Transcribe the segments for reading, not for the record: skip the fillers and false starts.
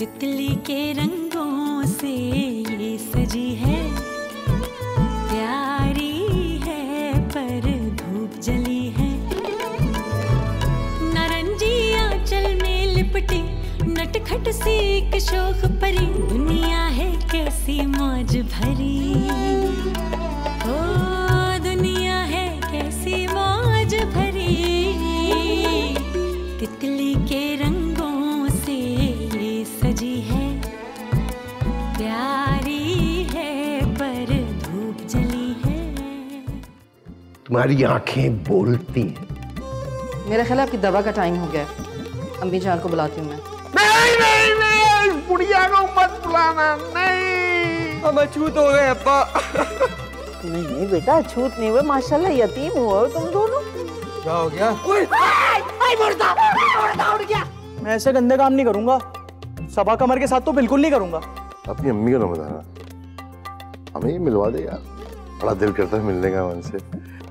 तितली के रंगों से ये सजी है, प्यारी है पर धूप जली है। नारंगी आंचल में लिपटी नटखट सी एक शोख परी, दुनिया है कैसी मौज भरी। ओ दुनिया है कैसी मौज भरी, तितली के रंगों से ये सजी है, प्यारी है पर धूप जली है। तुम्हारी आंखें बोलती हैं। मेरा ख्याल आपकी दवा का टाइम हो गया है, अम्मी जान को बुलाती हूँ मैं। नहीं नहीं नहीं, बुढ़िया को मत बुलाना, नहीं। हम अछूत हो गए अब्बा। नहीं नहीं बेटा, अछूत नहीं हुए, माशाल्लाह यतीम हुए तुम दोनों। क्या हो गया? उड़ गया। मैं ऐसे गंदे काम नहीं करूंगा, सबा कमर के साथ तो बिल्कुल नहीं करूंगा। अपनी अम्मी को ना बताना, हमें ही मिलवा दे यार, बड़ा दिल करता है मिलने का उनसे।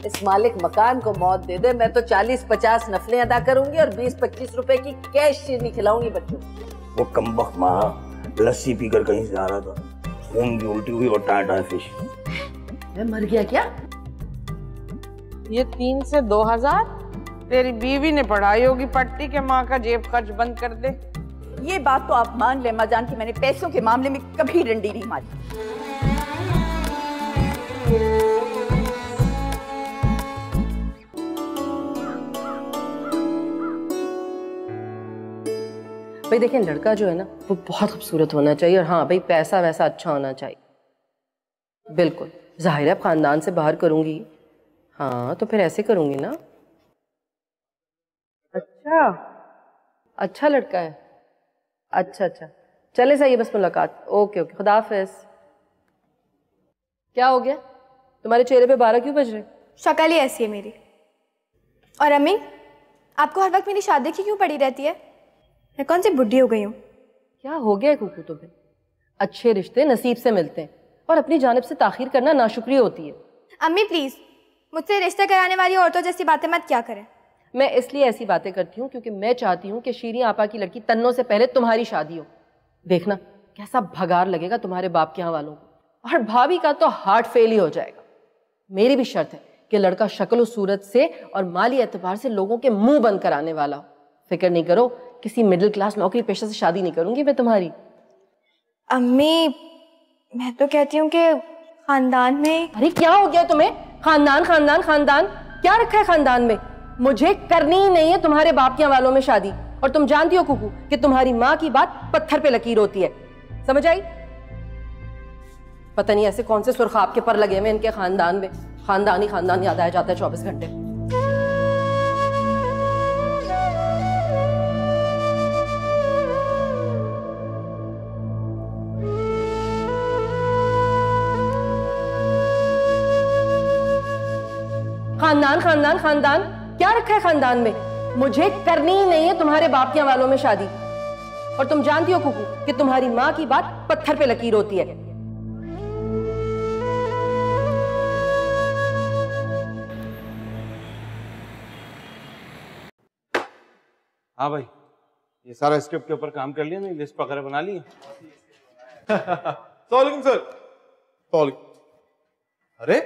इस मालिक मकान को मौत दे दे, मैं तो 40-50 नफलें अदा करूंगी और 20-25 रुपए की कैश चीनी खिलाऊंगी बच्चों को। वो कमबख्त माँ लस्सी पीकर कहीं से आ रहा था, खून की उल्टी हुई और टाटा फिश। मैं मर गया क्या? ये 3 से 2000 तेरी बीवी ने पढ़ाई होगी पट्टी के, माँ का जेब खर्च बंद कर दे। ये बात तो आप मान ले माँ जान की मैंने पैसों के मामले में कभी डंडी नहीं मारी। भाई देखें, लड़का जो है ना वो बहुत खूबसूरत होना चाहिए, और हाँ भाई पैसा वैसा अच्छा होना चाहिए। बिल्कुल, जाहिर है खानदान से बाहर करूंगी, हाँ तो फिर ऐसे करूंगी ना। अच्छा अच्छा लड़का है, अच्छा अच्छा, चले सही है, बस मुलाकात। ओके ओके, खुदा हाफिज। क्या हो गया तुम्हारे चेहरे पे 12 क्यों बज रहे? शक्ल ही ऐसी है मेरी। और अम्मी, आपको हर वक्त मेरी शादी की क्यों पड़ी रहती है? मैं कौन सी बुढ़ी हो गई हूँ? क्या हो गया कुकू तुम्हें? अच्छे रिश्ते नसीब से मिलते हैं और अपनी जानिब से ताखीर करना नाशुक्री होती है। अम्मी प्लीज मुझसे रिश्ता कराने वाली औरतों जैसी बातें मत क्या करें। मैं इसलिए ऐसी बातें करती हूँ क्योंकि मैं चाहती हूँ कि शीरी आपा की लड़की तन्नो से पहले तुम्हारी शादी हो। देखना कैसा भगार लगेगा तुम्हारे बाप के यहाँ वालों को, और भाभी का तो हार्ट फेल ही हो जाएगा। मेरी भी शर्त है कि लड़का शक्ल सूरत से और माली एतबार से लोगों के मुंह बंद कराने वाला हो। फिक्र नहीं करो, किसी मिडिल क्लास नौकरी पेशा से शादी नहीं करूंगी मैं तुम्हारी। अम्मी मैं तो कहती हूँ कि खानदान में। अरे क्या हो गया तुम्हें? खानदान खानदान खानदान क्या रखा है खानदान में? मुझे करनी ही नहीं है तुम्हारे बाप के वालों में शादी, और तुम जानती हो कुकू कि तुम्हारी माँ की बात पत्थर पे लकीर होती है, समझ आई? पता नहीं ऐसे कौन से सुर्ख के पर लगे हुए इनके खानदान में, खानदान ही खानदान याद आया जाता है 24 घंटे। खानदान खानदान खानदान क्या रखा है खानदान में? मुझे करनी ही नहीं है तुम्हारे बाप के वालों में शादी, और तुम जानती हो कुकू कि तुम्हारी माँ की बात पत्थर पे लकीर होती है। हाँ भाई, ये सारा स्क्रिप्ट के ऊपर काम कर लिया ना, लिस्ट वगैरह बना ली है। सलाम सर। अरे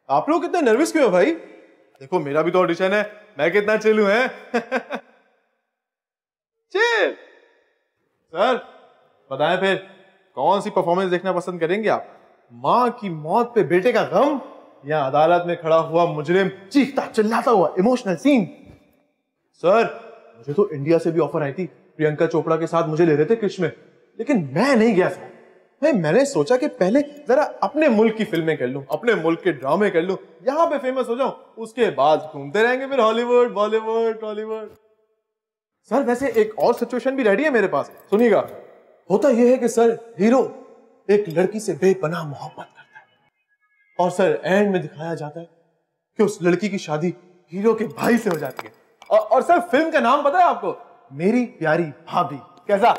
आप लोग कितने नर्वस क्यों हो भाई? देखो मेरा भी तो ऑडिशन है, मैं कितना चिल हूं है। चिल सर, बताएं फिर कौन सी परफॉर्मेंस देखना पसंद करेंगे आप? माँ की मौत पे बेटे का गम, या अदालत में खड़ा हुआ मुजरिम चीखता चिल्लाता हुआ इमोशनल सीन? सर मुझे तो इंडिया से भी ऑफर आई थी, प्रियंका चोपड़ा के साथ मुझे ले रहे थे क्रिश में, लेकिन मैं नहीं गया सर। मैंने सोचा कि पहले जरा अपने मुल्क की फिल्में कर लूं, अपने मुल्क के ड्रामे कर लूं, यहां पे फेमस हो जाऊं, उसके बाद घूमते रहेंगे फिर हॉलीवुड बॉलीवुड टॉलीवुड। सर वैसे एक और सिचुएशन भी रेडी है मेरे पास, सुनिएगा। होता यह है कि सर हीरो एक लड़की से बेपनाह मोहब्बत करता है, और सर एंड में दिखाया जाता है कि उस लड़की की शादी हीरो के भाई से हो जाती है। और सर फिल्म का नाम पता है आपको? मेरी प्यारी भाभी। कैसा?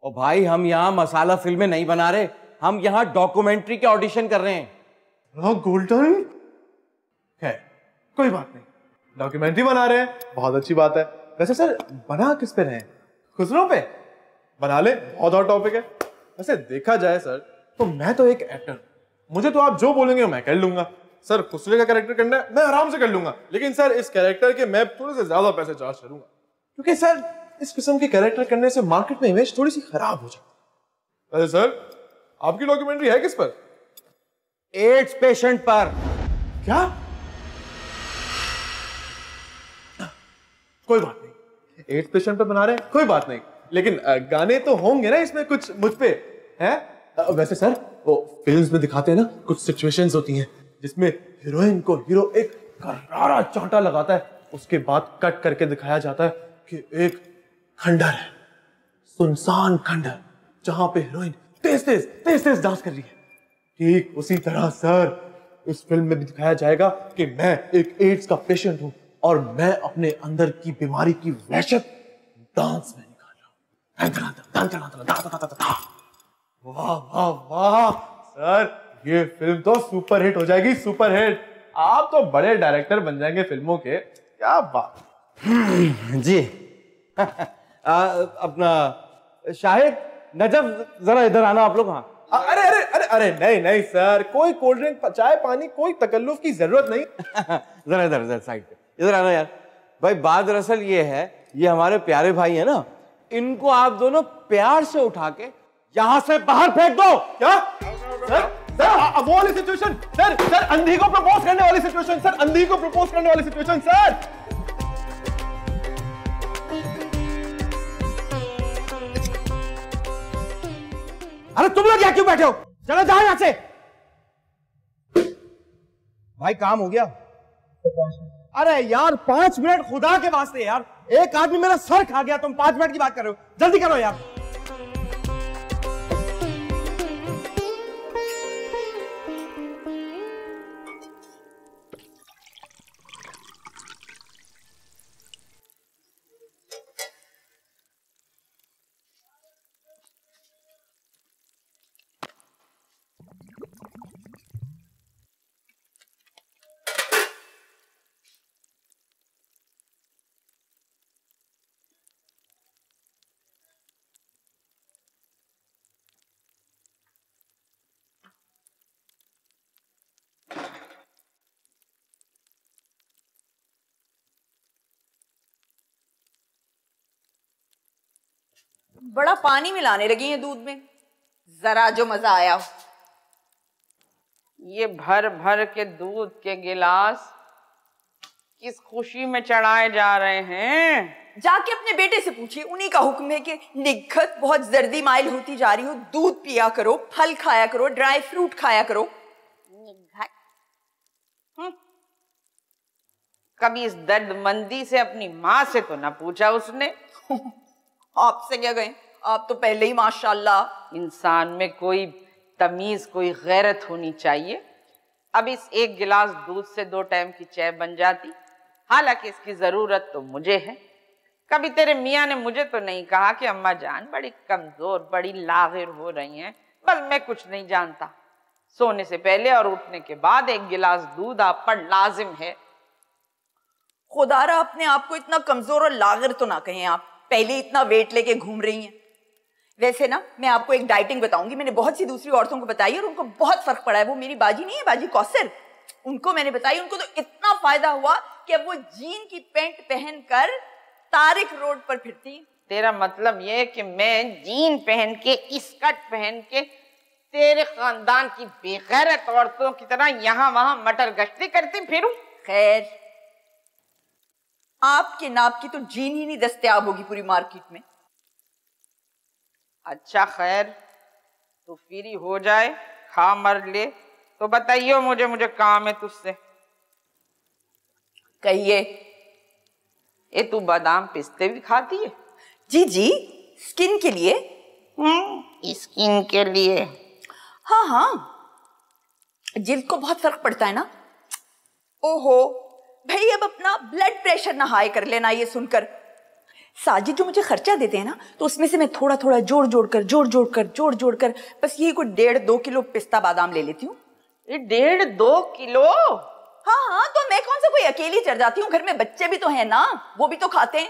और भाई हम यहाँ मसाला फिल्में नहीं बना रहे, हम यहाँ डॉक्यूमेंट्री के ऑडिशन कर रहे हैं। गोल्डन है, कोई बात नहीं, डॉक्यूमेंट्री बना रहे हैं, बहुत अच्छी बात है। वैसे सर बना किस पे रहे हैं? खुसरो पे बना ले, बहुत हॉट टॉपिक है। वैसे देखा जाए सर तो मैं तो एक एक्टर, मुझे तो आप जो बोलेंगे मैं कर लूंगा। सर खुसरे का कैरेक्टर करना है मैं आराम से कर लूंगा, लेकिन सर इस कैरेक्टर के मैं थोड़े से ज्यादा पैसे चार्ज करूंगा, क्योंकि सर इस किस्म के कैरेक्टर करने से मार्केट में इमेज थोड़ी सी खराब हो जाती है। वैसे सर आपकी डॉक्यूमेंट्री है किस पर? एड्स पेशेंट पर। क्या? कोई बात नहीं, एड्स पेशेंट पे बना रहे हैं, कोई बात नहीं, लेकिन गाने तो होंगे ना इसमें कुछ मुझ पे हैं? वैसे सर वो फिल्म्स में दिखाते हैं ना, कुछ सिचुएशंस होती हैं जिसमें हीरोइन को हीरो एक करारा चांटा लगाता है, उसके बाद कट करके दिखाया जाता है कि एक खंडर है, सुनसान खंडर, जहां पे हीरोइन तेज तेज डांस कर रही है। ठीक उसी तरह सर इस फिल्म में भी दिखाया जाएगा कि मैं एक एड्स का पेशेंट हूं और मैं अपने अंदर की बीमारी की वहशत डांस में निकाल रहा हूं। वाह वाह वाह सर, ये फिल्म तो सुपर हिट हो जाएगी, सुपर हिट। आप तो बड़े डायरेक्टर बन जाएंगे फिल्मों के, क्या बात। जी अपना शाहिद, नजफ, जरा इधर आना आप लोग। हाँ अरे अरे अरे अरे नहीं नहीं सर, कोई कोल्ड ड्रिंक, चाय पानी, कोई तकल्लुफ की जरूरत नहीं। जरा इधर साइड पे इधर आना यार। भाई बात दरअसल ये है, ये हमारे प्यारे भाई है ना, इनको आप दोनों प्यार से उठा के यहां से बाहर फेंक दो। क्या सर? सर वो वाली सिचुएशन, सर अंधी को प्रपोज करने वाली सिचुएशन, सर अंधी को प्रपोज करने वाली सिचुएशन। सर अरे तुम लोग यहाँ क्यों बैठे हो? चलो जाओ यहाँ से। भाई काम हो गया? अरे यार 5 मिनट खुदा के वास्ते यार, एक आदमी मेरा सर खा गया, तुम 5 मिनट की बात कर रहे हो, जल्दी करो यार। बड़ा पानी मिलाने लगी है दूध में, जरा जो मजा आया हो। ये भर भर के दूध के गिलास किस खुशी में चढ़ाए जा रहे हैं? जाके अपने बेटे से पूछिए, उन्हीं का हुक्म है कि निग्घत बहुत जर्दी माइल होती जा रही हो, दूध पिया करो, फल खाया करो, ड्राई फ्रूट खाया करो। कभी इस दर्दमंदी से अपनी माँ से तो ना पूछा उसने। आपसे क्या गए, आप तो पहले ही माशाल्लाह। इंसान में कोई तमीज, कोई गैरत होनी चाहिए। अब इस एक गिलास दूध से 2 टाइम की चाय बन जाती, हालांकि इसकी जरूरत तो मुझे है। कभी तेरे मियाँ ने मुझे तो नहीं कहा कि अम्मा जान बड़ी कमजोर, बड़ी लागिर हो रही हैं, बस मैं कुछ नहीं जानता। सोने से पहले और उठने के बाद 1 गिलास दूध आप पर लाजिम है। खुदारा अपने आप को इतना कमजोर और लागिर तो ना कहें, आप पहले इतना वेट लेके घूम रही हैं। वैसे ना मैं आपको एक डाइटिंग बताऊंगी, मैंने बहुत सी दूसरी औरतों को बताई और उनको बहुत फर्क पड़ा है। वो मेरी बाजी नहीं है, बाजी कौसर, उनको मैंने बताई, उनको तो इतना फायदा हुआ कि अब वो जीन की पैंट पहनकर तारिक रोड पर फिरती। तेरा मतलब ये है कि मैं जीन पहन के, स्कर्ट पहन के तेरे खानदान की बेगैरत औरतों की तरह यहाँ वहां मटर गश्ती करती फिरूं? खैर, आपके नाप की तो जीन ही नहीं दस्तयाब होगी पूरी मार्केट में। अच्छा खैर, तो फ्री हो जाए, खा मर ले तो बताइयो मुझे काम है तुझसे। कहिए। ए तू बादाम पिस्ते भी खाती है? जी जी, स्किन के लिए। स्किन के लिए? हाँ हाँ, जिल्द को बहुत फर्क पड़ता है ना। ओहो भाई, अब अपना ब्लड प्रेशर ना हाई कर लेना ये सुनकर। साजिद जो मुझे खर्चा देते हैं ना, तो उसमें से मैं थोड़ा थोड़ा जोड़ जोड़ कर बस यही कोई 1.5-2 किलो पिस्ता बादाम ले लेती हूँ। 1.5-2 किलो? हाँ हाँ, तो मैं कौन सा कोई अकेली चढ़ जाती हूँ, घर में बच्चे भी तो हैं ना, वो भी तो खाते हैं।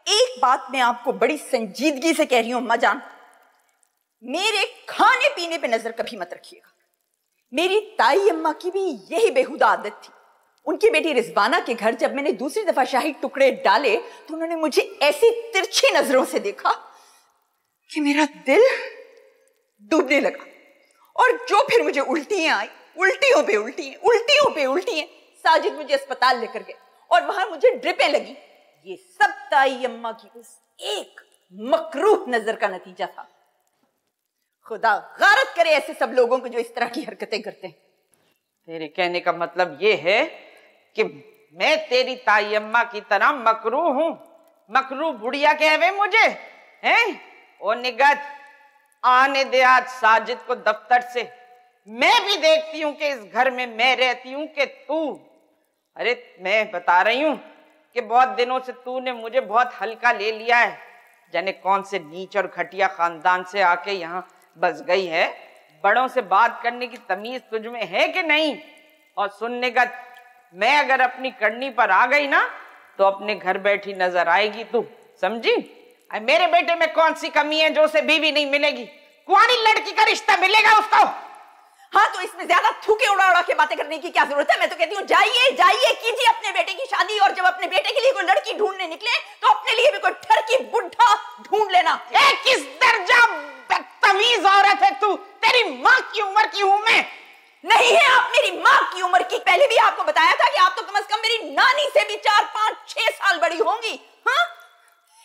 एक बात मैं आपको बड़ी संजीदगी से कह रही हूं अम्मा जान, मेरे खाने पीने पे नजर कभी मत रखिएगा। मेरी ताई अम्मा की भी यही बेहुदा आदत थी। उनकी बेटी रिजवाना के घर जब मैंने दूसरी दफा शाही टुकड़े डाले तो उन्होंने मुझे ऐसी तिरछी नजरों से देखा कि मेरा दिल डूबने लगा। और जो फिर मुझे उल्टियां आई, उल्टियों पे उल्टियां, उल्टियों पे उल्टियां। साजिद मुझे अस्पताल लेकर गए और वहां मुझे ड्रिपें लगी। ये सब ताई अम्मा की उस एक मकरूह नजर का नतीजा था। खुदा गारत करे ऐसे सब लोगों को जो इस तरह की हरकतें करते हैं। तेरे कहने का मतलब ये है कि मैं तेरी ताई अम्मा की तरह मकरूह हूं? मकरूह बुढ़िया कहवे मुझे हैं? ओ निगत, आने दे आज साजिद को दफ्तर से। मैं भी देखती हूँ कि इस घर में मैं रहती हूँ कि तू। अरे मैं बता रही हूँ कि बहुत दिनों से तूने मुझे बहुत हल्का ले लिया है। जाने कौन से नीच और घटिया खानदान से आके यहाँ बस गई है। बड़ों से बात करने की तमीज तुझ में है कि नहीं? और सुनने का, मैं अगर अपनी करनी पर आ गई ना तो अपने घर बैठी नजर आएगी तू, समझी? मेरे बेटे में कौन सी कमी है जो उसे बीवी नहीं मिलेगी? कुंवारी लड़की का रिश्ता मिलेगा उसको। हाँ तो इसमें ज्यादा थूके उड़ा उड़ा के बातें करने की क्या जरूरत है? मैं तो कहती हूँ जाइए जाइए कीजिए अपने बेटे की शादी, और जब अपने बेटे के लिए कोई लड़की ढूंढने निकले तो अपने लिए भी कोई ठरकी बुढ़ा ढूंढ लेना। किस दर्जा बदतमीज औरत है तू? तेरी माँ की उम्र की हूं मैं। नहीं है आप मेरी माँ की उम्र की। पहले भी आपको बताया था कि आप तो कम से कम मेरी नानी से भी 4, 5, 6 साल बड़ी होंगी। हाँ,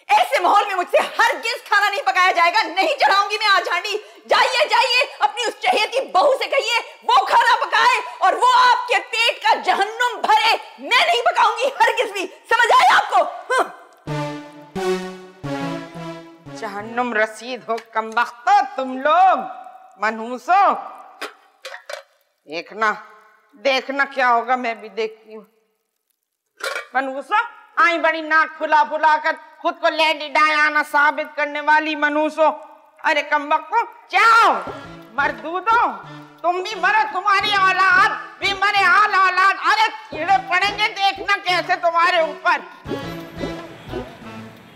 ऐसे माहौल में मुझसे हरगिज खाना नहीं पकाया जाएगा। नहीं चढ़ाऊंगी मैं आज हांडी। जाइए जाइए अपनी उस चहेती बहू से कहिए वो खाना पकाए और वो आपके पेट का जहन्नुम भरे। मैं नहीं पकाऊंगी हरगिज भी। समझ आया आपको? जहन्नुम रसीद हो कमबख्तो तुम लोग, मनहूसो। देखना देखना क्या होगा, मैं भी देखती हूँ। मनहूसो, आई बड़ी नाक फुला फुला कर खुद को लेडी डायना साबित करने वाली मनहूसो। अरे कमबख्तो, जाओ मर्दूदो, तुम भी मरो, तुम्हारी औलाद भी मरे, हाल औलाद। अरे कीड़े पड़ेंगे, देखना कैसे तुम्हारे ऊपर।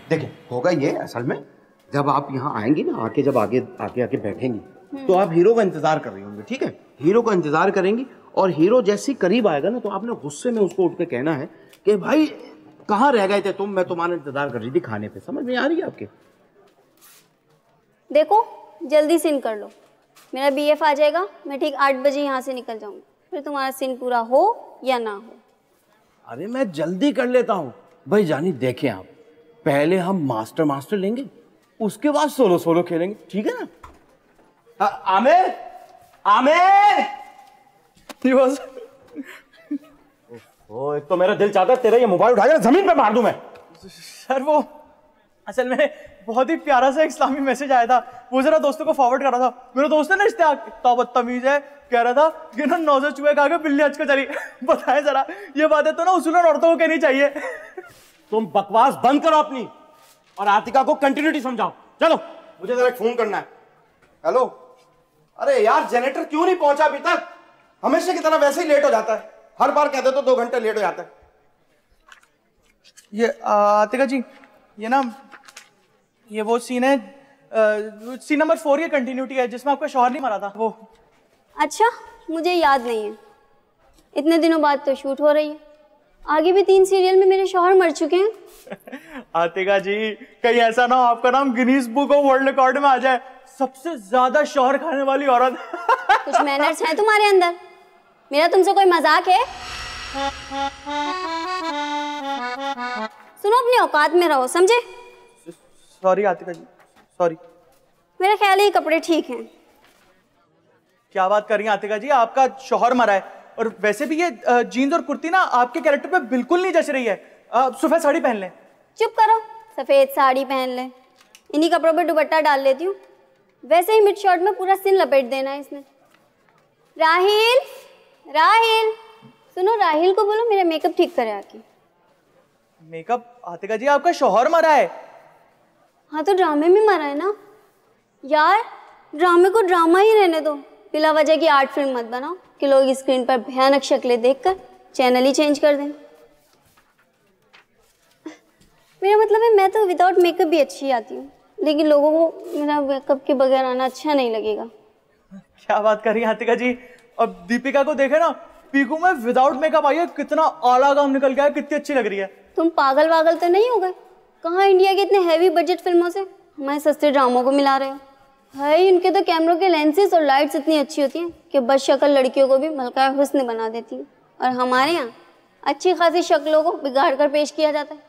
देखिए होगा ये, असल में जब आप यहाँ आएंगी ना, आके जब आगे आके बैठेंगी तो आप हीरो का इंतजार कर रही होंगी, ठीक है? हीरो का इंतजार करेंगी और हीरो जैसे करीब आएगा ना तो आपने गुस्से में उसको उठ के कहना है कि भाई कहाँ रह गए थे तुम, मैं तुम्हारा इंतजार कर रही थी खाने पे। समझ में आ रही है आपके? देखो जल्दी सीन कर लो, मेरा बीएफ आ जाएगा, मैं ठीक 8 बजे यहाँ से निकल जाऊंगी, फिर तुम्हारा सीन पूरा हो या ना हो। अरे मैं जल्दी कर लेता हूँ भाई जानी। देखें आप, पहले हम मास्टर लेंगे, उसके बाद सोलो खेलेंगे, ठीक है ना? आमिर, आमिर, ओ, एक तो मेरा दिल चाहता है तेरा ये मोबाइल उठा के जमीन पे मार दूं मैं। सर वो असल में बहुत ही प्यारा सा इस्लामी मैसेज आया था, वो जरा दोस्तों को फॉरवर्ड करा था। मेरे दोस्त ने ना इश्तियाक, इतना बदतमीज है, कह रहा था कि ना नौजर चूहे खा के बिल्ली हज को चली। बताए जरा, ये बातें तो ना उसूलन औरतों को कहनी चाहिए। तुम बकवास बंद करो अपनी और आतिका को कंटिन्यूटी समझाओ। चलो मुझे जरा फोन करना है। हेलो, अरे यार जनरेटर क्यों नहीं पहुंचा अभी तक? हमेशा की तरह वैसे ही लेट हो जाता है, हर बार कहते तो 2 घंटे लेट हो जाता है। ये आतिका जी, ये ना ये वो सीन है, सीन नंबर 4 की कंटिन्यूटी है जिसमें आपका शौहर नहीं मरा था वो। अच्छा, मुझे याद नहीं है, इतने दिनों बाद तो शूट हो रही है। आगे भी 3 सीरियल में मेरे शौहर मर चुके हैं। आतिका जी, कहीं ऐसा ना हो आपका नाम Guinness book of world record में आ जाए, सबसे ज्यादा शौहर खाने वाली औरत। कुछ मैनर्स हैं तुम्हारे अंदर? मेरा तुमसे कोई मजाक है? सुनो, अपनी औकात में रहो, समझे? सॉरी आतिका जी, सॉरी। मेरा ख्याल है ये कपड़े ठीक हैं। क्या बात कर रही हैं आतिका जी, आपका शौहर मरा है। और वैसे भी ये जीन्स और कुर्ती ना आपके कैरेक्टर पे बिल्कुल नहीं जच रही है। सफेद साड़ी पहन लें। चुप करो, सफेद साड़ी पहन लें, इन्हीं कपड़ों पे दुपट्टा डाल लेती हूँ। वैसे ही मिड शॉट में पूरा सिन लपेट देना है इसमें। राहिल, राहिल, सुनो, राहिल को बोलो मेरा मेकअप ठीक करे आके। मेकअप? आतिका जी आपका शौहर मरा है। हाँ तो ड्रामे में मरा है ना यार, ड्रामे को ड्रामा ही रहने दो। बिला वजह की आर्ट फिल्म मत बनाओ कि लोग स्क्रीन पर भयानक शक्लें देखकर चैनल ही चेंज कर दें। मेरा मतलब है मैं तो विदाउट मेकअप भी अच्छी आती हूँ, लेकिन लोगों को मेरा मेकअप के बगैर आना अच्छा नहीं लगेगा। क्या बात कर रही हैं हातिका जी। अब दीपिका को देखे ना, पीकू में विदाउट मेकअप आई है, कितना आला काम निकल गया है, कितनी अच्छी लग रही है। तुम पागल वागल तो नहीं हो गए? कहाँ इंडिया के इतने हैवी बजट फिल्मों से हमारे सस्ते ड्रामों को मिला रहे हो? भाई उनके तो कैमरों के लेंसेज और लाइट्स इतनी अच्छी होती हैं कि बस शक्ल लड़कियों को भी मलका हुस्न बना देती है, और हमारे यहाँ अच्छी खासी शक्लों को बिगाड़ कर पेश किया जाता है।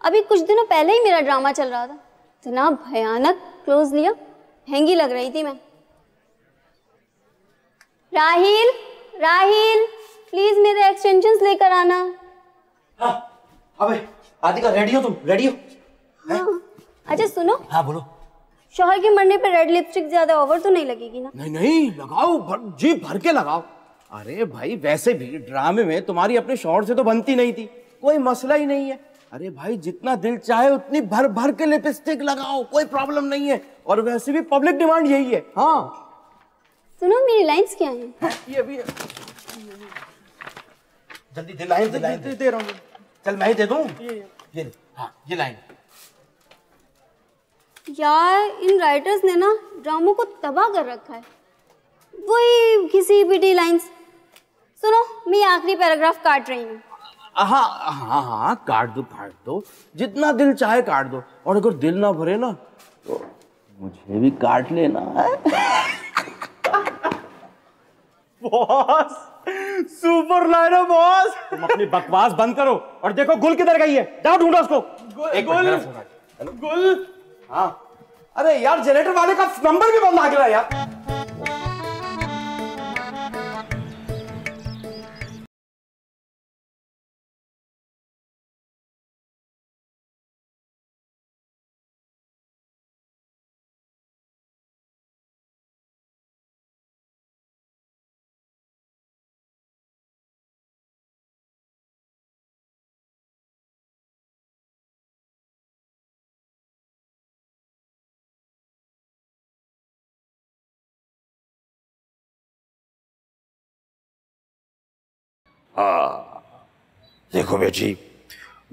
अभी कुछ दिनों पहले ही मेरा ड्रामा चल रहा था, इतना भयानक क्लोज लिया, महंगी लग रही थी मैं। राहिल, राहिल प्लीज मेरे एक्सटेंशंस लेकर आना। अबे राधिका रेडी हो तुम? रेडी हो? हाँ। अच्छा सुनो। हाँ बोलो। शौहर के मरने पर रेड लिपस्टिक ज्यादा ओवर तो नहीं लगेगी ना? नहीं नहीं लगाओ, जी भर के लगाओ। अरे भाई वैसे भी ड्रामे में तुम्हारी अपने शौहर से तो बनती नहीं थी, कोई मसला ही नहीं है। अरे भाई जितना दिल चाहे उतनी भर भर के लिपस्टिक लगाओ, कोई प्रॉब्लम नहीं है। और वैसे भी पब्लिक डिमांड यही है। हाँ सुनो मेरी लाइंस क्या हैं? ये भी जल्दी दे लाइन, दे रहा हूँ। चल मैं ही दे दूँ। ये हाँ ये लाइन। यार इन राइटर्स ने ना ड्रामों को तबाह कर रखा है, वही घिसी पिटी लाइंस। सुनो मैं आखिरी पैराग्राफ काट रही हूँ। हाँ हाँ हाँ काट दो, जितना दिल चाहे काट दो। और अगर दिल ना भरे ना तो मुझे भी काट लेना है। बॉस सुपर लाइन है बॉस। तुम अपनी बकवास बंद करो और देखो गुल किधर गई है, जाओ ढूंढो उसको। गुल। हाँ अरे यार जनरेटर वाले का नंबर भी बंद आ गया यार। हाँ देखो बेटी,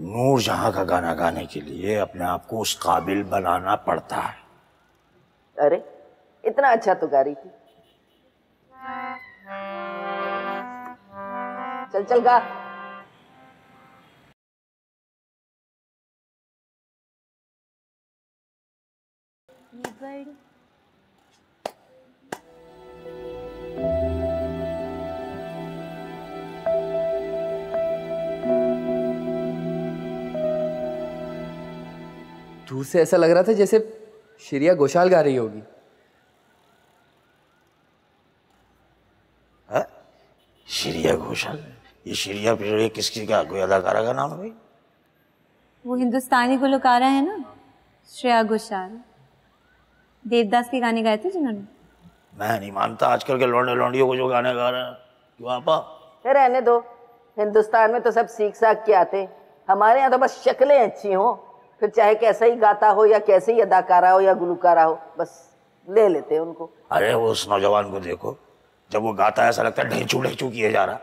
नूर जहां का गाना गाने के लिए अपने आप को उस काबिल बनाना पड़ता है। अरे इतना अच्छा तो गा रही थी। चल चल गा। दूर से ऐसा लग रहा था जैसे श्रेया घोषाल गा रही होगी। श्रेया घोषाल? ये श्रेया फिर किसकी का कोई अदाकारा का नाम है भाई? वो हिंदुस्तानी गुलकारा है ना, श्रेया घोषाल। देवदास के गाने गाए थे जिन्होंने। मैं नहीं मानता आजकल के लौंडे लौंडियों को जो गाने गा रहे हैं। क्यों आपा? रहने दो, हिंदुस्तान में तो सब सीख साख के आते, हमारे यहाँ तो बस शक्लें अच्छी हो, फिर चाहे कैसा ही गाता हो या कैसे ही अदाकारा हो या गुलकारा हो, बस ले लेते हैं उनको। अरे वो उस नौजवान को देखो, जब वो गाता है ऐसा लगता है ढेंचू ढेंचू किए जा रहा।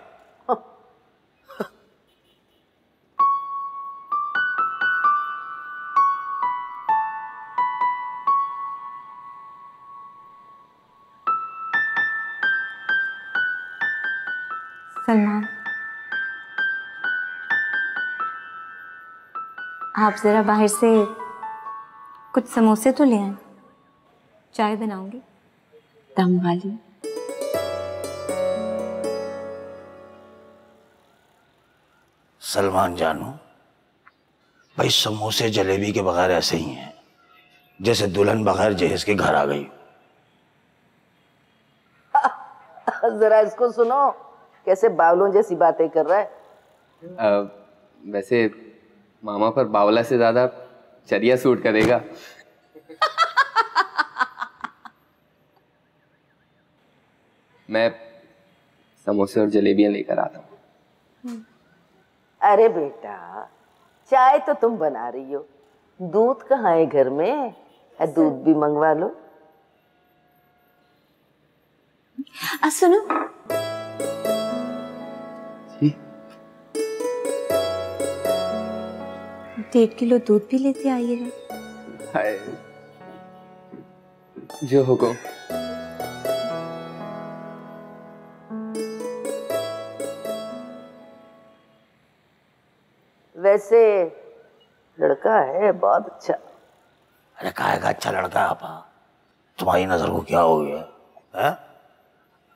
सलमान आप जरा बाहर से कुछ समोसे तो ले आए, चाय बनाऊंगी दम वाली। सलमान जानू भाई, समोसे जलेबी के बगैर ऐसे ही हैं जैसे दुल्हन बगैर जहेज के घर आ गई। जरा इसको सुनो, कैसे बावलों जैसी बातें कर रहा है। वैसे मामा पर बावला से ज्यादा चरिया सूट करेगा। मैं समोसे और जलेबियां लेकर आता हूँ। अरे बेटा, चाय तो तुम बना रही हो, दूध कहाँ है घर में? दूध भी मंगवा लो। सुनो, 1.5 किलो दूध भी लेते आइएगा। हाय, जो हुक्म। वैसे लड़का है बहुत अच्छा। अरे काहे का अच्छा लड़का है आपा, तुम्हारी नजर को क्या हो गया है?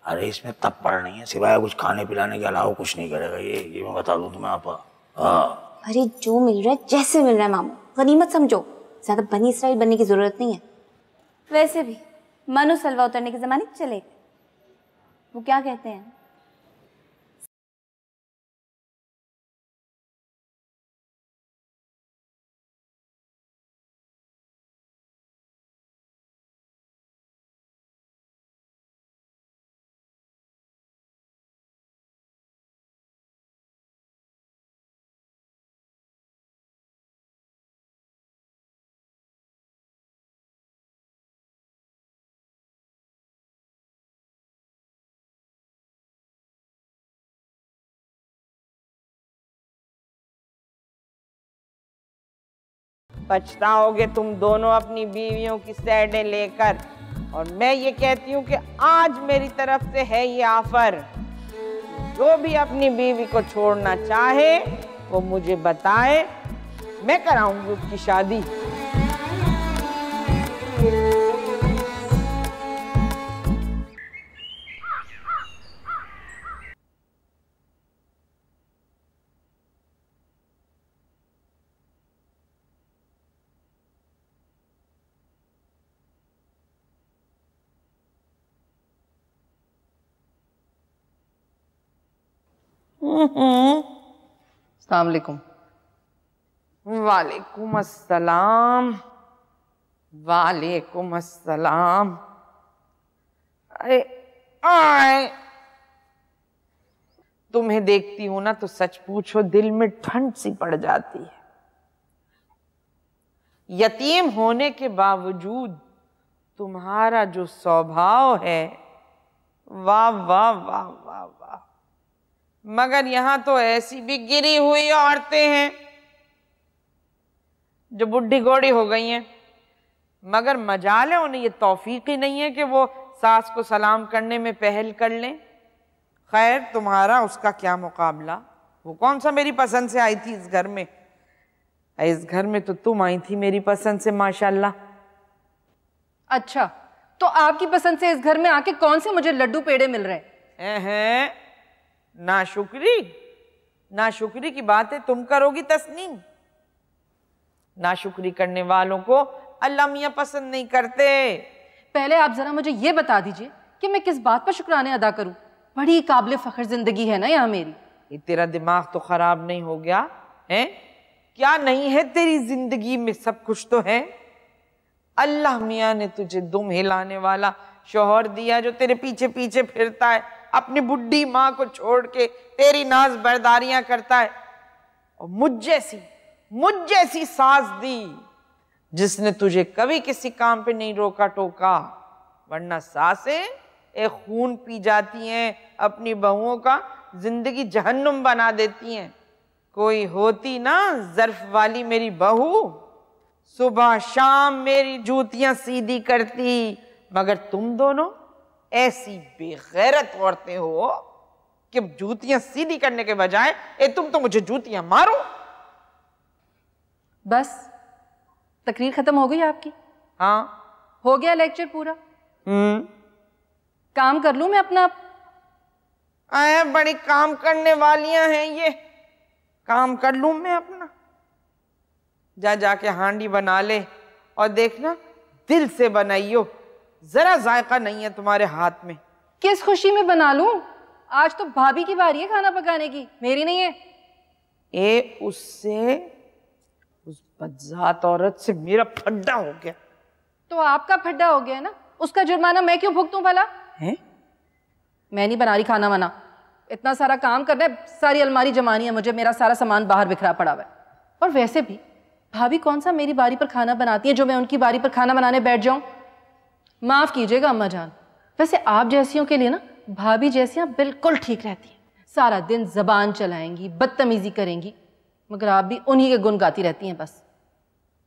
अरे इसमें तब पड़ नहीं है, सिवाय कुछ खाने पिलाने के अलावा कुछ नहीं करेगा ये मैं बता दूं तुम्हें आपा। हाँ अरे जो मिल रहा है जैसे मिल रहा है मामू, गनीमत समझो, ज्यादा बनी इसराइल बनने की जरूरत नहीं है। वैसे भी मनु सलवा उतरने के जमाने चले गए। वो क्या कहते हैं, पछताओगे तुम दोनों अपनी बीवियों की सैडें लेकर। और मैं ये कहती हूँ कि आज मेरी तरफ से है ये ऑफर, जो भी अपनी बीवी को छोड़ना चाहे वो मुझे बताए, मैं कराऊंगी उसकी शादी। अस्सलाम वालेकुम। वालेकुम अस्सलाम। वालेकुम अस्सलाम। अरे आए, तुम्हें देखती हूं ना तो सच पूछो दिल में ठंड सी पड़ जाती है। यतीम होने के बावजूद तुम्हारा जो स्वभाव है, वाह वाह वाह वाह वाह। मगर यहां तो ऐसी भी गिरी हुई औरतें हैं जो बुढ़ी घोड़ी हो गई हैं, मगर मजाल है उन्हें ये तौफीक ही नहीं है कि वो सास को सलाम करने में पहल कर लें। खैर तुम्हारा उसका क्या मुकाबला, वो कौन सा मेरी पसंद से आई थी इस घर में। इस घर में तो तुम आई थी मेरी पसंद से माशाल्लाह। अच्छा, तो आपकी पसंद से इस घर में आके कौन से मुझे लड्डू पेड़े मिल रहे हैं? नाशुक्री, नाशुक्री की बातें तुम करोगी तस्नीम। नाशुक्री करने वालों को अल्लाह मियां पसंद नहीं करते। पहले आप जरा मुझे ये बता दीजिए कि मैं किस बात पर शुक्राने अदा करूं। बड़ी काबिल फख्र जिंदगी है ना यहाँ मेरी। ये तेरा दिमाग तो खराब नहीं हो गया है? क्या नहीं है तेरी जिंदगी में? सब कुछ तो है। अल्लाह मियां ने तुझे दुम हिलाने वाला शौहर दिया जो तेरे पीछे पीछे फिरता है, अपनी बुढ़ी माँ को छोड़ के तेरी नाज बरदारियां करता है। और मुझ जैसी सास दी जिसने तुझे कभी किसी काम पे नहीं रोका टोका। वरना सासें एक खून पी जाती हैं, अपनी बहुओं का जिंदगी जहन्नुम बना देती हैं। कोई होती ना ज़र्फ वाली मेरी बहू, सुबह शाम मेरी जूतियां सीधी करती, मगर तुम दोनों ऐसी बेगैरत औरतें हो कि जूतियां सीधी करने के बजाय तुम तो मुझे जूतियां मारो। बस तकरीर खत्म हो गई आपकी? हाँ हो गया लेक्चर पूरा। काम कर लूं मैं अपना? बड़ी काम करने वालियां हैं ये। काम कर लूं मैं अपना? जाके हांडी बना ले और देखना दिल से बनाइयो, जरा जायका नहीं है तुम्हारे हाथ में। किस खुशी में बना लूं? आज तो भाभी की बारी है खाना पकाने की, मेरी नहीं है। उससे, उस बदजात औरत से मेरा फड्डा हो गया। तो आपका फड्डा हो गया ना, उसका जुर्माना मैं क्यों भुगतूं भला? है? मैं नहीं बना रही खाना वाना, इतना सारा काम करना है, सारी अलमारी जमानी है मुझे, मेरा सारा सामान बाहर बिखरा पड़ा हुआ है। और वैसे भी भाभी कौन सा मेरी बारी पर खाना बनाती है जो मैं उनकी बारी पर खाना बनाने बैठ जाऊं? माफ कीजिएगा अम्मा जान, वैसे आप जैसियों के लिए ना भाभी जैसियां बिल्कुल ठीक रहती हैं। सारा दिन जबान चलाएंगी, बदतमीजी करेंगी, मगर आप भी उन्हीं के गुण गाती रहती हैं बस।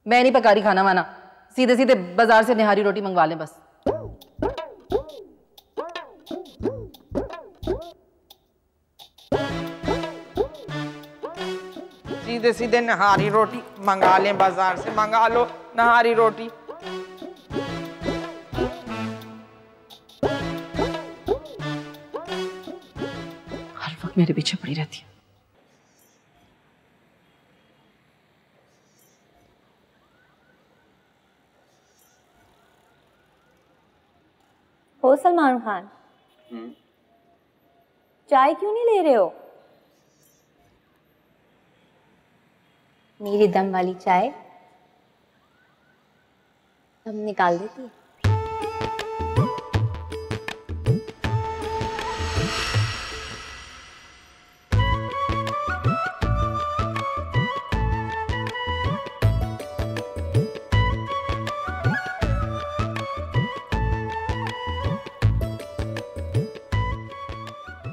मैं नहीं पका रही खाना वाना, सीधे सीधे बाजार से निहारी रोटी मंगवा लें बस। सीधे सीधे नहारी रोटी मंगा लें, बाजार से मंगा लो नहारी रोटी। हर वक्त मेरे पीछे पड़ी रहती है। हो सलमान खान, चाय क्यों नहीं ले रहे हो? मेरी दम वाली चाय दम निकाल देती है।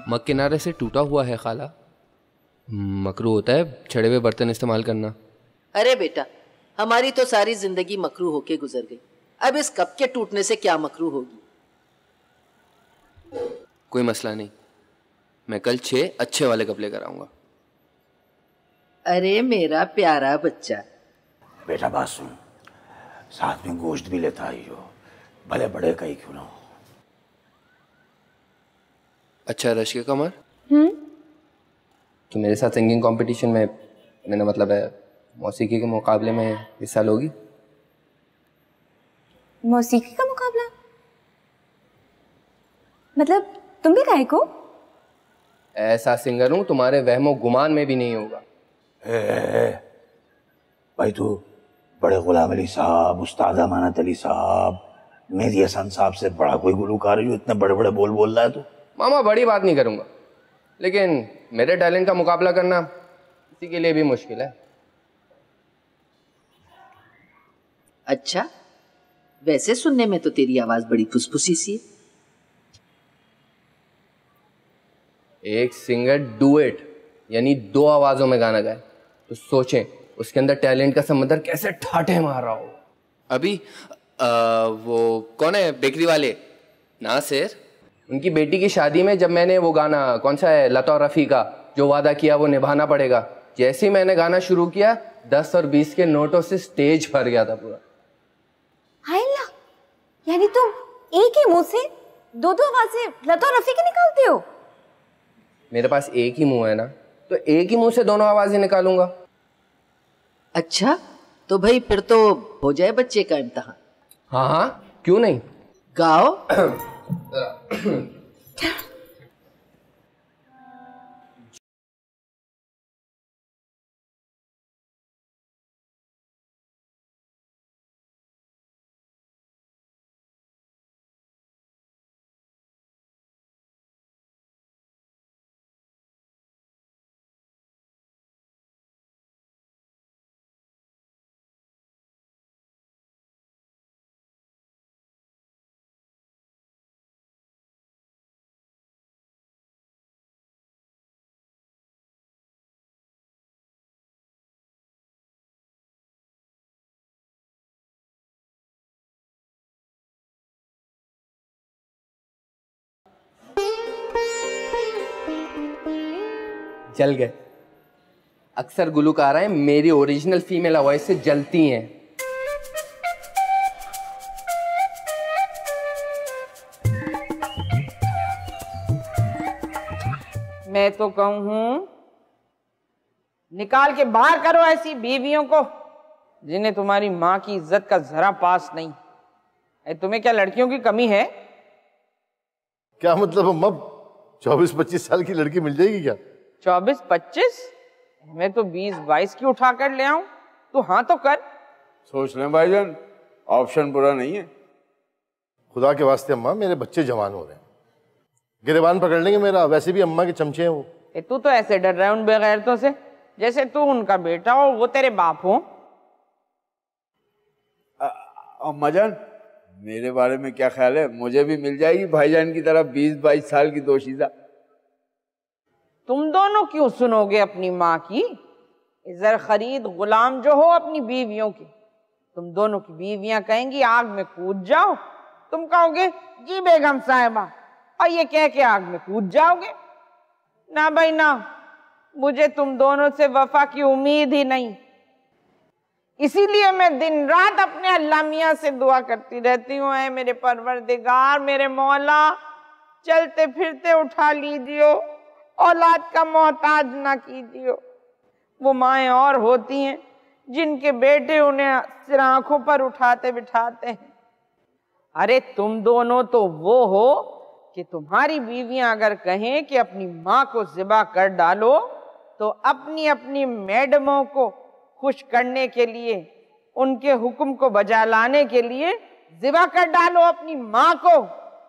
मग किनारे से टूटा हुआ है खाला। मकरू होता है छड़े हुए बर्तन इस्तेमाल करना। अरे बेटा, हमारी तो सारी जिंदगी मकरू होके गुजर गई, अब इस कप के टूटने से क्या मकरू होगी। कोई मसला नहीं, मैं कल 6 अच्छे वाले कप लेकर आऊंगा। अरे मेरा प्यारा बच्चा। बेटा बात सुन, साथ में गोश्त भी लेता आई हो, भले बड़े कहीं क्यों ना हो। अच्छा रश्के कमर, तो मेरे साथ सिंगिंग कंपटीशन में, मैंने मतलब है मौसीकी के मुकाबले में हिस्सा लोगी? मौसीकी का मुकाबला? मतलब तुम भी गायक हो? ऐसा सिंगर हूं तुम्हारे वहमो गुमान में भी नहीं होगा। भाई तू बड़े गुलाम अली साहब, उस्ताद अमानत अली साहब, मेहदी हसन साहब से बड़ा कोई गुलूकार है जो इतने बड़े बड़े बोल बोल रहा है तू? मामा बड़ी बात नहीं करूंगा, लेकिन मेरे टैलेंट का मुकाबला करना किसी के लिए भी मुश्किल है। अच्छा, वैसे सुनने में तो तेरी आवाज बड़ी फुसफुसी सी है। एक सिंगर डुएट यानी 2 आवाजों में गाना गाए तो सोचें उसके अंदर टैलेंट का समंदर कैसे ठाठे मार रहा हो। अभी वो कौन है बेकरी वाले नासिर, उनकी बेटी की शादी में जब मैंने वो गाना कौन सा है लता और रफ़ी का, जो वादा किया वो निभाना पड़ेगा, जैसे ही मैंने गाना शुरू किया 10 और 20 के नोटों से स्टेज भर गया था पूरा। हाय अल्लाह, यानी तुम एक ही मुंह से 2-2 आवाजें लता और रफ़ी की निकालते हो? मेरे पास एक ही मुंह है ना, तो एक ही मुंह से दोनों आवाजें निकालूंगा। अच्छा, तो भाई फिर तो हो जाए बच्चे का इम्तिहान। हाँ हाँ, क्यों नहीं, गाओ। जल गए। अक्सर गुलूकाराएं मेरी ओरिजिनल फीमेल वॉइस से जलती हैं। मैं तो कहूं निकाल के बाहर करो ऐसी बीवियों को जिन्हें तुम्हारी माँ की इज्जत का जरा पास नहीं है। तुम्हें क्या लड़कियों की कमी है? क्या मतलब अम्मा, 24-25 साल की लड़की मिल जाएगी क्या? 24-25? मैं तो 20-22 की उठा कर ले आऊं, तो हाँ तो कर। सोच लें भाईजान, ऑप्शन बुरा नहीं है। खुदा के वास्ते अम्मा, मेरे बच्चे जवान हो रहे हैं, गिरेबान पकड़ लेंगे मेरा, वैसे भी अम्मा के चमचे हैं वो। तू तो ऐसे डर रहा है उन बेगैरतों से जैसे तू उनका बेटा हो, वो तेरे बाप हो। अम्मा जान, मेरे बारे में क्या ख्याल है? मुझे भी मिल जाएगी भाईजान की तरह 20-22 साल की दोशीज़ा। तुम दोनों क्यों सुनोगे अपनी माँ की? इधर खरीद गुलाम जो हो अपनी बीवियों की। तुम दोनों की बीवियां कहेंगी आग में कूद जाओ, तुम कहोगे जी बेगम साहिबा, और ये कह के आग में कूद जाओगे। ना भाई ना, मुझे तुम दोनों से वफा की उम्मीद ही नहीं। इसीलिए मैं दिन रात अपने अल्लाह मियां से दुआ करती रहती हूँ, ऐ मेरे परवरदिगार, मेरे मौला, चलते फिरते उठा लीजियो, औलाद का मोहताज ना कीजियो। वो माएँ और होती हैं जिनके बेटे उन्हें सिर आंखों पर उठाते बिठाते हैं। अरे तुम दोनों तो वो हो कि तुम्हारी बीवियां अगर कहें कि अपनी माँ को ज़िबा कर डालो, तो अपनी अपनी मैडमों को खुश करने के लिए, उनके हुक्म को बजा लाने के लिए ज़िबा कर डालो अपनी माँ को।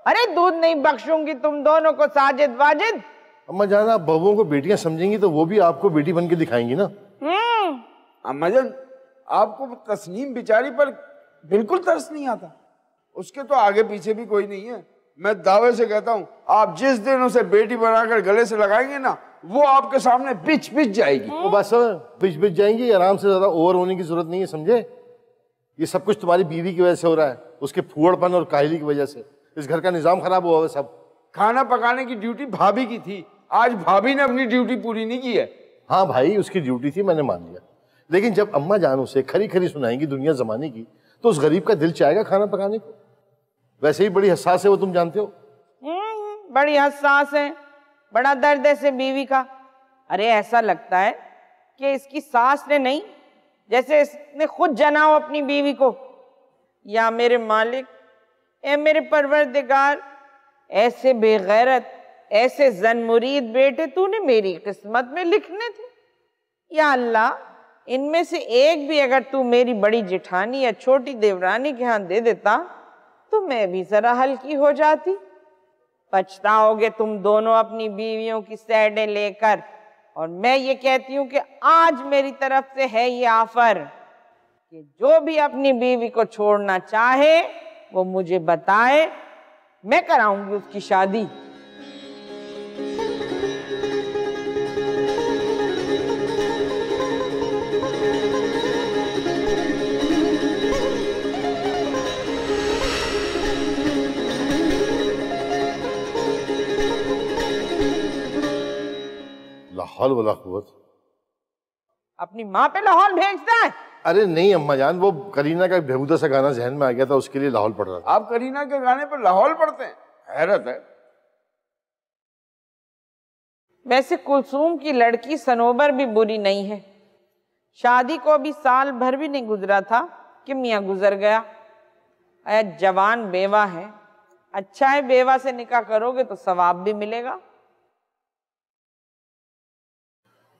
अरे दूध नहीं बख्शूंगी तुम दोनों को साजिद वाजिद। अम्मा जान, आप बहुओं को बेटियां समझेंगी तो वो भी आपको बेटी बन के दिखाएंगी ना। अम्मा जान, आपको तस्नीम बेचारी पर बिल्कुल तरस नहीं आता? उसके तो आगे पीछे भी कोई नहीं है। मैं दावे से कहता हूँ, आप जिस दिन उसे बेटी बनाकर गले से लगाएंगे ना, वो आपके सामने पिच पिच जाएगी। तो बस पिच पिच जाएंगी, आराम से, ज्यादा ओवर होने की जरूरत नहीं है, समझे? ये सब कुछ तुम्हारी बीवी की वजह से हो रहा है, उसके फूहड़पन और काहिली की वजह से। इस घर का निजाम खराब हुआ है सब। खाना पकाने की ड्यूटी भाभी की थी, आज भाभी ने अपनी ड्यूटी पूरी नहीं की है। हाँ भाई, उसकी ड्यूटी थी, मैंने मान लिया, लेकिन जब अम्मा जान उसे खरी खरी सुनाएंगी दुनिया जमाने की, तो उस गरीब का दिल चाहेगा खाना पकाने को। वैसे ही बड़ी हसास है वो, तुम जानते हो। बड़ी हसास है, बड़ा दर्द है से बीवी का। अरे ऐसा लगता है कि इसकी सास ने नहीं, जैसे इसने खुद जना हो अपनी बीवी को। या मेरे मालिक, ए मेरे परवरदिगार, ऐसे बेगैरत, ऐसे जनमुरीद बेटे तूने मेरी किस्मत में लिखने थे। या अल्लाह, इनमें से एक भी अगर तू मेरी बड़ी जेठानी या छोटी देवरानी के यहाँ दे देता तो मैं भी जरा हल्की हो जाती। पछताओगे तुम दोनों अपनी बीवियों की सैडें लेकर। और मैं ये कहती हूँ कि आज मेरी तरफ से है ये ऑफर कि जो भी अपनी बीवी को छोड़ना चाहे वो मुझे बताए, मैं कराऊंगी उसकी शादी। लाहौल वाला कुव्वत। अपनी माँ पे लाहौल भेजता है? अरे नहीं अम्मा जान, वो करीना का बेहुदा सा गाना जहन में आ गया था, उसके लिए लाहौल पढ़ रहा था। आप करीना के गाने पर लाहौल पढ़ते हैं? हैरत है। वैसे कुलसूम की लड़की सनोबर भी बुरी नहीं है। शादी को अभी साल भर भी नहीं गुजरा था कि मियाँ गुजर गया। जवान बेवा है, अच्छा है बेवा से निकाह करोगे तो सवाब भी मिलेगा।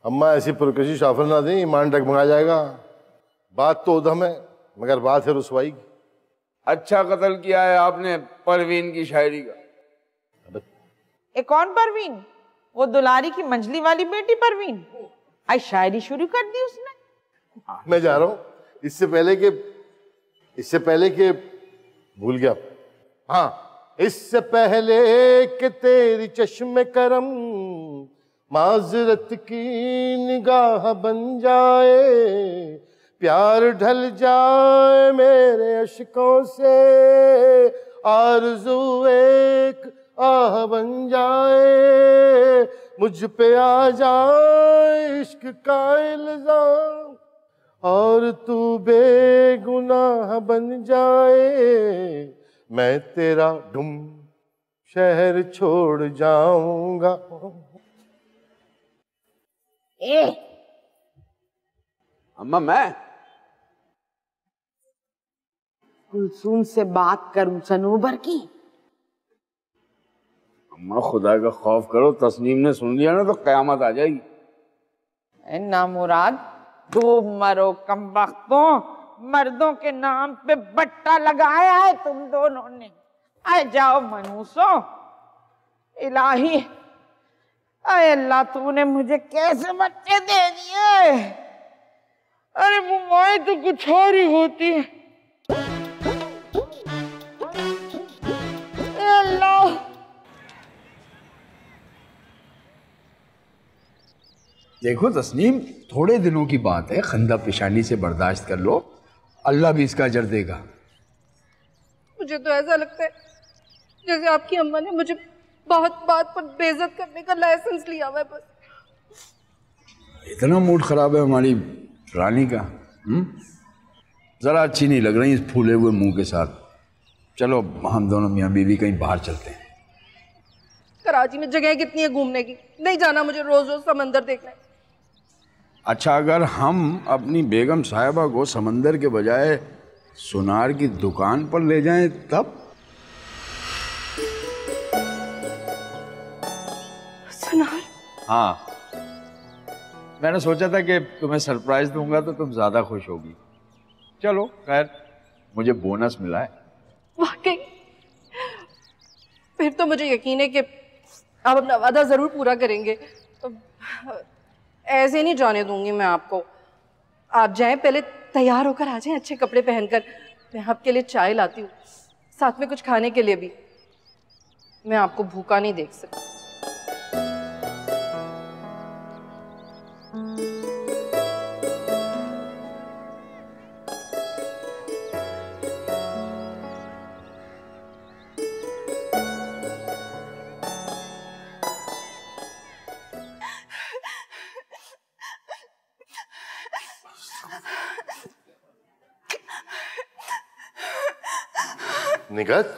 अम्मा ऐसी पुरकशिश ऑफर ना दें, ईमान डगमगा जाएगा। बात तो उधम है, मगर बात है रुसवाई की। अच्छा कत्ल किया है आपने परवीन की शायरी का। एक कौन परवीन? वो दुलारी की मंजली वाली बेटी परवीन। आज शायरी शुरू कर दी उसने। मैं जा रहा हूँ, इससे पहले के भूल गया। हाँ, इससे पहले कि तेरी चश्मे करम माजरत की निगाह बन जाए, प्यार ढल जाए मेरे अश्कों से, आरज़ू एक आह बन जाए, मुझ पे आ जाए इश्क का इल्जाम, और तू बेगुनाह बन जाए, मैं तेरा ढूम शहर छोड़ जाऊंगा। अम्मा, मैं कुलसूम से बात करूं सनोबर की? अम्मा खुदा का खौफ करो, तस्नीम ने सुन लिया ना तो कयामत आ जाएगी। नामुराद, दो मरो कमबख्तों, मर्दों के नाम पे बट्टा लगाया है तुम दोनों ने। आए जाओ मनूसो। इलाही, अरे अल्लाह, तूने मुझे कैसे बच्चे दे दिए। अरे वो माए तो कुछ और ही होती है। अल्लाह, देखो तस्नीम, थोड़े दिनों की बात है, खंदा पेशानी से बर्दाश्त कर लो, अल्लाह भी इसका अजर देगा। मुझे तो ऐसा लगता है जैसे आपकी अम्मा ने मुझे बहुत बात पर बेइज्जत करने का लाइसेंस लिया हुआ है बस। इतना मूड खराब है हमारी रानी का। जरा अच्छी नहीं लग रही इस फूले हुए मुंह के साथ। चलो हम दोनों मियाँ बीवी कहीं बाहर चलते हैं। कराची में जगह कितनी है घूमने की, नहीं जाना मुझे रोज रोज समंदर देखना है। अच्छा, अगर हम अपनी बेगम साहिबा को समंदर के बजाय सुनार की दुकान पर ले जाएं तब? सुनार? हाँ, मैंने सोचा था कि तुम्हें सरप्राइज दूंगा तो तुम ज्यादा खुश होगी। चलो खैर, मुझे बोनस मिला है। वाकई? फिर तो मुझे यकीन है कि आप अपना वादा जरूर पूरा करेंगे। ऐसे नहीं जाने दूंगी मैं आपको। आप जाएं, पहले तैयार होकर आ जाएं अच्छे कपड़े पहनकर। मैं आपके लिए चाय लाती हूँ, साथ में कुछ खाने के लिए भी। मैं आपको भूखा नहीं देख सकती। निगत,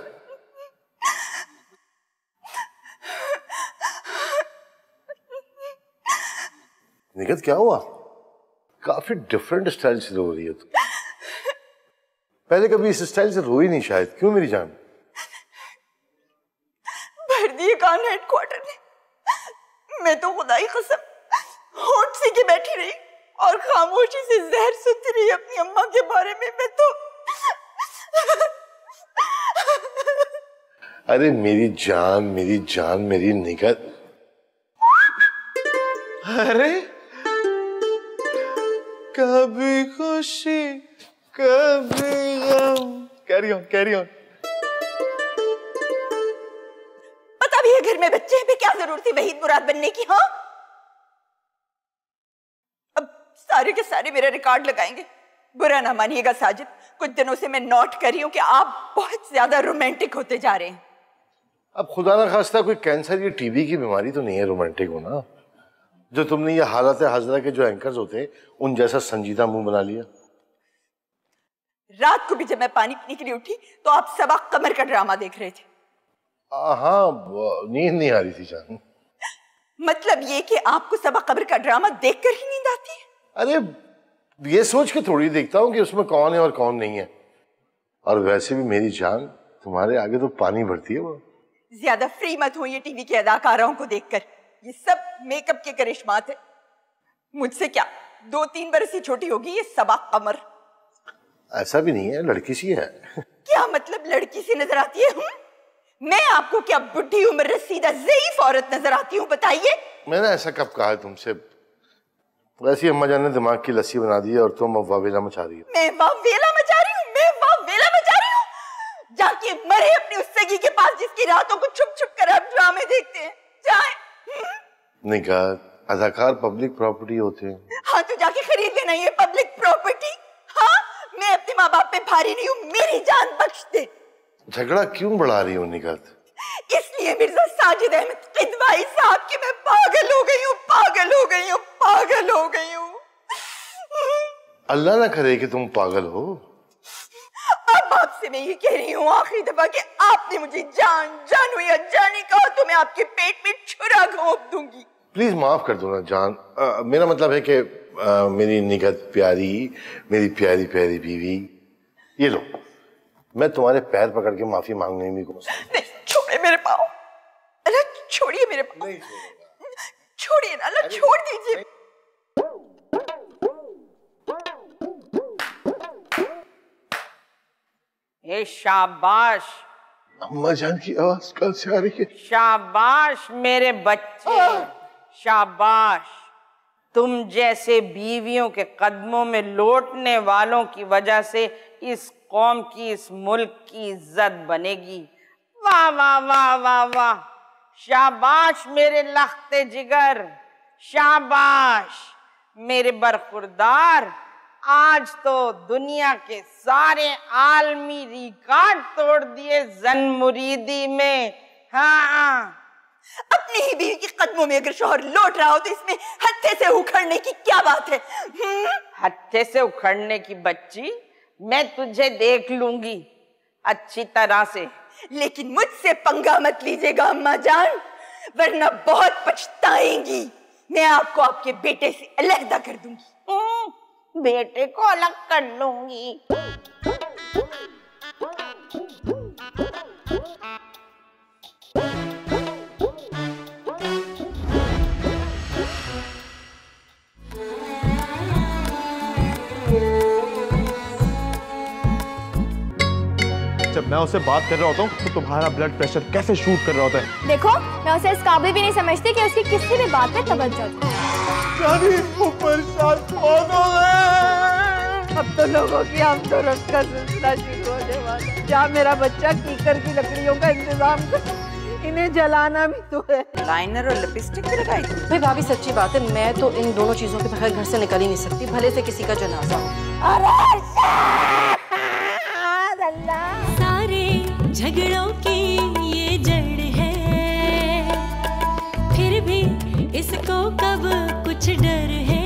निगत क्या हुआ? काफी डिफरेंट स्टाइल से रो रही है तुम। पहले कभी इस स्टाइल से रोई नहीं शायद। क्यों मेरी जान? भर दिए कान हेडक्वार्टर ने। मैं तो खुदा ही कसम होठ से के बैठी रही और खामोशी से जहर सुनती रही अपनी अम्मा के बारे में। मैं तो अरे मेरी जान, मेरी जान, मेरी निगत। अरे कभी खुशी कभी गम। Carry on, carry on. पता भी है घर में बच्चे हैं, फिर क्या जरूरत थी वहीद मुराद बनने की? हाँ, अब सारे के सारे मेरा रिकॉर्ड लगाएंगे। बुरा ना मानिएगा साजिद, कुछ दिनों से मैं नोट कर रही हूँ कि आप बहुत ज्यादा रोमांटिक होते जा रहे हैं। अब खुदा ना खास्ता कोई कैंसर या टीबी की बीमारी तो नहीं है रोमांटिक होना, जो तुमने ये हालत हाजरा के जो एंकर्स होते हैं उन जैसा संजीदा मुंह बना लिया। रात को भी जब मैं पानी पीने के लिए उठी तो आप सबा कमर का ड्रामा देख रहे थे। हाँ, नींद नहीं आ रही थी जान। मतलब ये कि आपको सबा कमर का ड्रामा देखकर ही नींद आती है? अरे ये सोच के थोड़ी देखता हूँ कि उसमें कौन है और कौन नहीं है। और वैसे भी मेरी जान, तुम्हारे आगे तो पानी भरती है वो। ज्यादा फ्री मत हो ये टीवी के अदाकाराओं को देखकर। ये सब मेकअप के करिश्मात है। मुझसे क्या 2-3 बरस ही छोटी होगी ये सबा कमर। ऐसा भी नहीं है, लड़की सी है। क्या मतलब लड़की सी नजर आती है? मैं आपको क्या बुढ़ी उम्र रसीदा ज़ईफ औरत नजर आती हूँ? बताइए। मैंने ऐसा कब कहा है तुमसे? वैसे अम्मा जान ने दिमाग की लस्सी बना दी है और तुम वावेला मचा रही हो। मैं वावेला मचा रही हूँ? मैं वावेला मचा रही हूँ? जाके मरे अपनी उस सगी के पास जिसकी रातों को छुप छुप कर आप ड्रामे देखते हैं। जाए। निगाह, अदाकार पब्लिक प्रॉपर्टी होते हैं। हाँ तो जाके खरीद लेना ये पब्लिक प्रॉपर्टी। हाँ, मैं अपने माँ बाप पे भारी नहीं हूँ, मेरी जान बख्श दे। झगड़ा क्यों बढ़ा रही हो निगाह? इसलिए मिर्जा साजिद अहमद किदवाई साहब की मैं पागल हो गई हूँ, पागल हो गई हूँ, पागल हो गई हूँ। अल्लाह ना करे कि तुम पागल हो। अब आपसे मैं ये कह रही हूँ आखिरी दफा कि आपने मुझे जान जानू या जानी कहा तो मैं आपके पेट में छुरा घोंप दूंगी। प्लीज माफ कर दो ना जान। मेरा मतलब है कि मेरी निगत प्यारी, मेरी प्यारी प्यारी बीवी, ये लो, मैं तुम्हारे पैर पकड़ के माफी मांगने में को। नहीं, छोड़े मेरे पाँव। अल्लाह छोड़िए मेरे पाँव। छोड़िए ना, अल्लाह छोड़ दीजिए। ए शाबाश। अम्मा जान की आवाज कल से आ रही है। शाबाश मेरे बच्चे, शाबाश। तुम जैसे बीवियों के कदमों में लौटने वालों की वजह से इस कौम की, इस मुल्क की इज्जत बनेगी। वाह वाह वाह वाह वाह, शाबाश मेरे लख्ते जिगर। शाबाश मेरे बरखुरदार, आज तो दुनिया के सारे आलमी रिकॉर्ड तोड़ दिए जन मुरीदी में। हाँ, अपनी ही बीवी के कदमों में अगर शौहर लौट रहा हो तो इसमें हत्थे से उखड़ने की क्या बात है? हत्थे से उखड़ने की बच्ची, मैं तुझे देख लूंगी अच्छी तरह से, लेकिन मुझसे पंगा मत लीजिएगा अम्मा जान, वरना बहुत पछताएंगी। मैं आपको आपके बेटे से अलग कर दूंगी। बेटे को अलग कर लूंगी। जब मैं उससे बात कर रहा होता हूँ तो तुम्हारा ब्लड प्रेशर कैसे शूट कर रहा होता है। देखो, मैं उसे इस काबिल भी नहीं समझती कि उसकी किसी भी बात पे तवज्जो हो। अब तो लोगों की आमदोरफ्त का सिलसिला शुरू होने वाला है। क्या मेरा बच्चा कीकर की लकड़ियों का इंतजाम कर, इन्हें जलाना भी तो है। लाइनर और लिपस्टिक भी लगाई थी। भाई भाभी सच्ची बात है, मैं तो इन दोनों चीजों के बगैर घर से निकल ही नहीं सकती, भले से किसी का जनाजा हो। सारे झगड़ों की ये जड़ है, फिर भी इसको कब कुछ डर है।